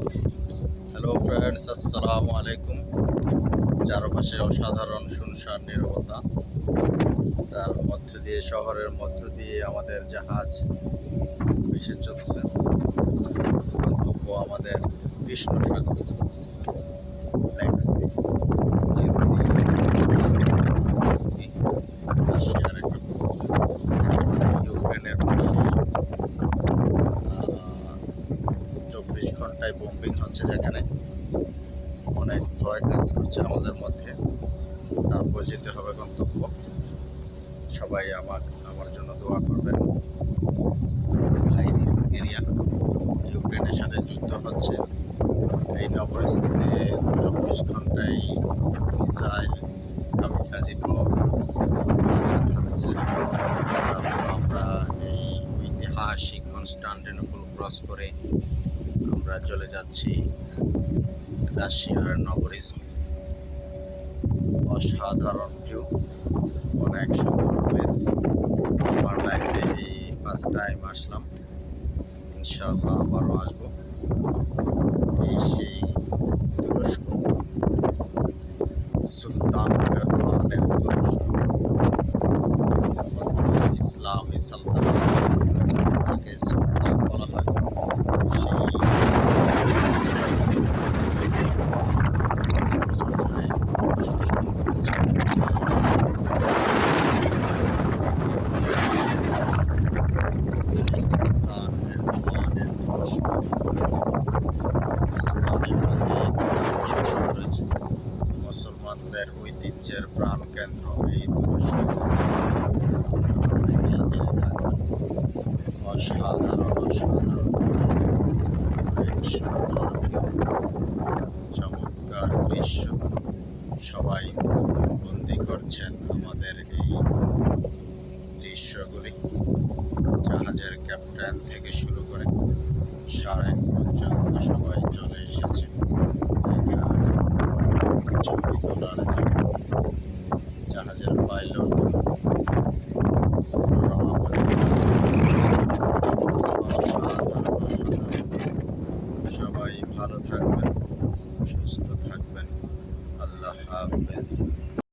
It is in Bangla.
হ্যালো ফ্রেন্ডস, আসসালামু আলাইকুম। চারপাশে অসাধারণ শুনশান নীরবতা, তার মধ্য দিয়ে শহরের মধ্য দিয়ে আমাদের জাহাজ ভেসে চলছে। গন্তব্য আমাদের কৃষ্ণ সাগর, ব্ল্যাক সি। রাশিয়ার একটা ইউক্রেনের পাশে 24 ঘন্টায় বোম্বিং হচ্ছে, যেখানে অনেক ভয় কাজ করছে আমাদের মধ্যে। তারপর যেতে হবে গন্তব্য। সবাই আমার জন্য দোয়া করবেন। হাই রিস্ক এরিয়া, ইউক্রেনের সাথে যুদ্ধ হচ্ছে। এই নবরিস্কিতে 24 ঘন্টায় মিসাইল, কামিকাজি বম হচ্ছে। আমরা এই ঐতিহাসিক কনস্টান্টিনোপল ক্রস করে আমরা চলে যাচ্ছি রাশিয়ার নবরিস্ক। অসাধারণ ভিউ, অনেক সুন্দর প্লেস। আমার লাইফে এই ফার্স্ট টাইম আসলাম, ইনশাআল্লাহ আবারও আসবো। এই সেই তুরস্ক, সুলতান এরদোয়ানের তুরস্ক, ইসলামী সালতানাত, তাকে সুলতান বলা হয়। সেই শাসন করেছে। মুসলমানদের ঐতিহ্যের প্রাণকেন্দ্র এই তুরস্ক। অসাধারণ সুন্দর চমৎকার দৃশ্য। সবাই বন্দি করছেন আমাদের এই দৃশ্যগুলি। জাহাজের ক্যাপ্টেন থেকে শুরু করে সারেং পর্যন্ত সবাই চলে এসেছে ছবি তোলার জন্য। জাহাজের পাইলট সবাই ভালো থাকবেন, সুস্থ থাকবেন। আল্লাহ হাফেজ।